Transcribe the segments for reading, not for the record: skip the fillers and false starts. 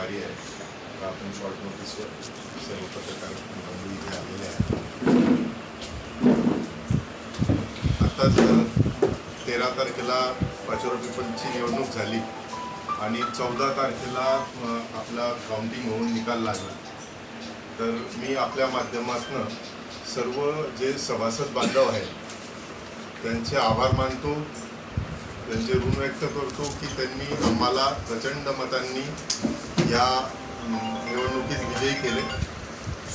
वारी आहे. तर आपण शॉर्ट नोटीसवर सर्व पत्रकार बंधू इथे आलेले आहेत. आत्ताच 13 तारखेला पाचोरा पिंपळची निवडणूक झाली आणि 14 तारखेला आपला काउंटिंग होऊन निकाल लागला. तर मी आपल्या माध्यमातून सर्व जे सभासद बांधव आहेत त्यांचे आभार मानतो, त्यांचे ऋण व्यक्त करतो की त्यांनी आम्हाला प्रचंड मतांनी या निवडणुकीत विजयी केले.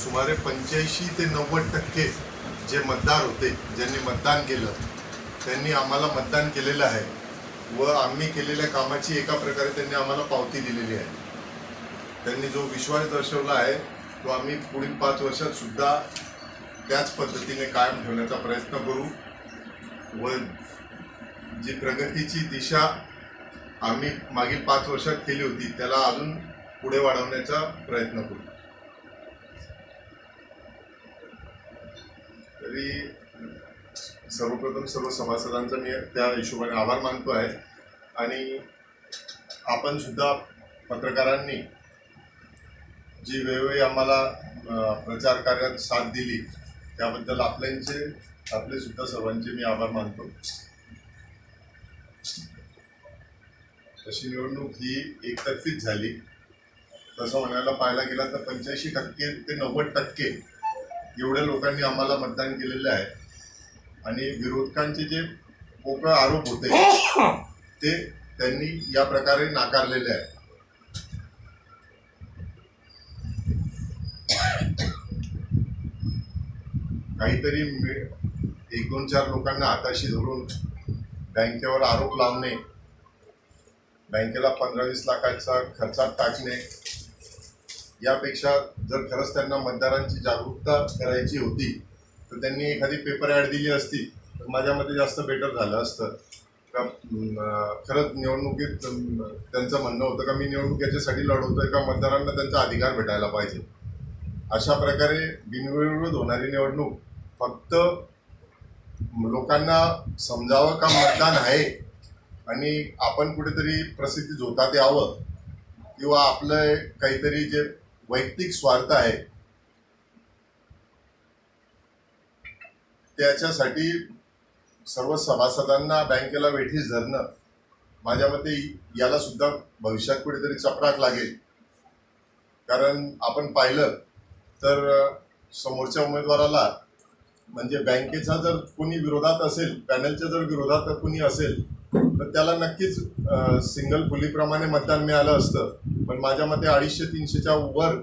सुमारे 85 ते 90% जे मतदार होते, ज्यांनी मतदान केलं, त्यांनी आम्हाला मतदान केलेलं आहे व आम्ही केलेल्या कामाची एका प्रकारे त्यांनी आम्हाला पावती दिलेली आहे. त्यांनी जो विश्वास दर्शवला आहे तो आम्ही पुढील 5 वर्षात सुद्धा त्याच पद्धतीने कायम ठेवण्याचा प्रयत्न करू व जी प्रगतीची दिशा आम्ही मागील 5 वर्षात केली होती त्याला अजून पुढे वाढवण्याचा प्रयत्न करू. तरी सर्वप्रथम सर्व सभासदांचा मी त्या हिशोबाने आभार मानतो आहे आणि आपण सुद्धा पत्रकारांनी जी वेळोवेळी आम्हाला प्रचार कार्यात साथ दिली त्याबद्दल आपले सुद्धा सर्वांचे मी आभार मानतो. तशी निवडणूक ही एकतर्फीच झाली. तसं म्हणायला पाहायला गेलं तर 85% ते 90% एवढ्या लोकांनी आम्हाला मतदान केलेलं आहे आणि विरोधकांचे जे पोकळ आरोप होते ते त्यांनी या प्रकारे नाकारलेले आहे. काहीतरी 1-2-4 लोकांना हाताशी धरून बँकेवर आरोप लावणे, बँकेला 15-20 लाखाचा खर्चात टाकणे, यापेक्षा जर खरंच त्यांना मतदारांची जागरूकता करायची होती तर त्यांनी एखादी पेपर ॲड दिली असती तर माझ्या मते जास्त बेटर झालं असतं. का खरंच निवडणुकीत त्यांचं म्हणणं होतं का मी निवडणूक याच्यासाठी लढवतोय का मतदारांना त्यांचा अधिकार भेटायला पाहिजे. अशा प्रकारे बिनविरोध होणारी निवडणूक फक्त लोकांना समजावं का मतदान आहे आणि आपण कुठेतरी प्रसिद्धी झोतात यावं किंवा आपलं काहीतरी जे वैयक्तिक स्वार्थ आहे त्याच्यासाठी सर्व सभासदांना बँकेला वेठीस धरणं माझ्या मते याला सुद्धा भविष्यात कुठेतरी चपराक लागेल. कारण आपण पाहिलं तर समोरच्या उमेदवाराला म्हणजे बँकेचा जर कोणी विरोधात असेल, पॅनलच्या जर विरोधात कोणी असेल तर त्याला नक्कीच सिंगल खोलीप्रमाणे मतदान मिळालं असतं. पण माझ्या मते 250-300च्या वर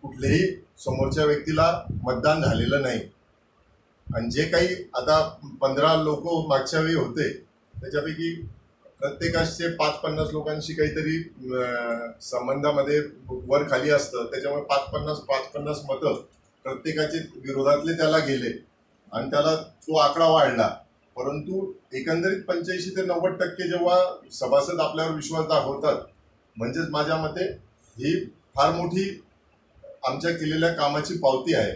कुठल्याही समोरच्या व्यक्तीला मतदान झालेलं नाही. आणि जे काही आता 15 लोक मागच्या वेळी होते त्याच्यापैकी प्रत्येकाचे 5-50 लोकांशी काहीतरी संबंधामध्ये वर खाली असतं. त्याच्यामुळे 5-50 मतं प्रत्येकाचे विरोधातले त्याला गेले आणि त्याला तो आकडा वाढला. परंतु एकंदरीत 85 ते 90% जेव्हा सभासद आपल्यावर विश्वास दाखवतात म्हणजेच माझ्या मते ही फार मोठी आमच्या केलेल्या कामाची पावती आहे.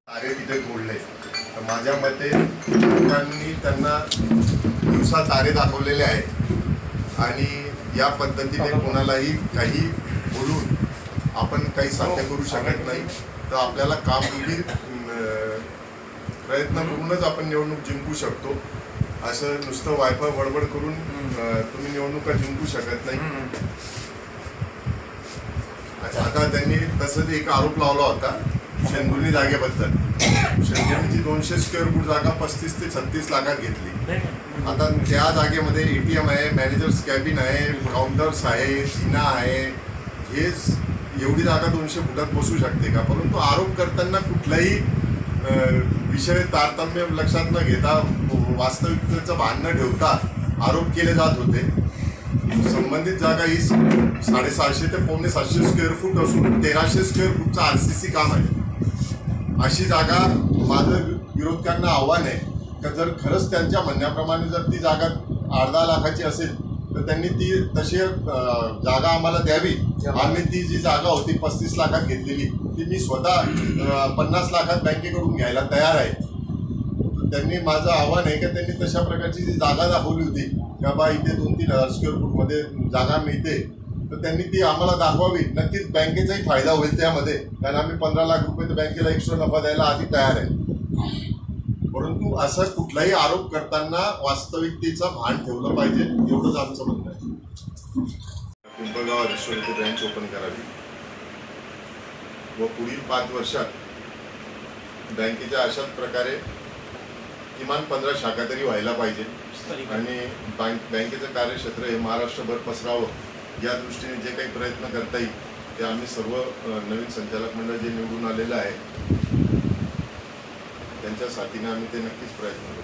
तारे तिथे तोडले तर माझ्या मते लोकांनी त्यांना दिवसा तारे दाखवलेले आहेत आणि या पद्धतीने कोणालाही काही बोलून आपण काही साध्य करू शकत नाही. तर आपल्याला कामगिरी प्रयत्न करूनच आपण निवडणूक जिंकू शकतो. असं नुसतं वायफाय बडबड करून तुम्ही निवडणुका जिंकू शकत नाही. आता त्यांनी तसंच एक आरोप लावला होता शेंदुर्णी जागेबद्दल. शेंदुर्णीची 200 स्क्वेअर फूट जागा 35 ते 36 लाखात घेतली. आता त्या जागेमध्ये ATM आहे, मॅनेजर्स कॅबिन आहे, काउंटर्स आहे, जिना आहे. हे एवढी जागा 200 फुटात बसू शकते का? परंतु आरोप करताना कुठलाही विषय तारतम्य लक्षात न घेता वास्तविकतेचं भान न ठेवता आरोप केले जात होते. संबंधित जागा ही 650 ते 750 स्क्वेअर फूट असून 1300 स्क्वेअर फूटचं RCC काम आहे. अशी जागा माझं विरोधकांना आव्हान आहे का जर खरंच त्यांच्या म्हणण्याप्रमाणे जर ती जागा 8-10 लाखाची असेल तर त्यांनी ती तशी जागा आम्हाला द्यावी. आम्ही ती जी जागा होती 35 लाखात घेतलेली ती मी स्वतः 50 लाखात बँकेकडून घ्यायला तयार आहे. त्यांनी माझं आव्हान आहे की त्यांनी तशा प्रकारची जी जागा दाखवली होती की बाबा इथे 2-3 हजार स्क्वेअर फूटमध्ये जागा मिळते, तर त्यांनी ती आम्हाला दाखवावी. नक्कीच बँकेचाही फायदा होईल त्यामध्ये, कारण आम्ही 15 लाख रुपये तर बँकेला एक्स्ट्रा नफा द्यायला आधी तयार आहे. परंतु असा कुठलाही आरोप करताना वास्तविकतेचं भान ठेवलं पाहिजे, एवढंच आमचं म्हणणं आहे. पिंपळगाव हरीश्वर येथे ब्रँच ओपन करावी व पुढील 5 वर्षात बँकेच्या अशाच प्रकारे किमान 15 शाखा तरी व्हायला पाहिजे आणि बँकेचं कार्यक्षेत्र हे महाराष्ट्रभर पसरावं या दृष्टीने जे काही प्रयत्न करता येईल ते आम्ही सर्व नवीन संचालक मंडळ जे निवडून आलेलं आहे त्यांच्या साथीने आम्ही ते नक्कीच प्रयत्न करू.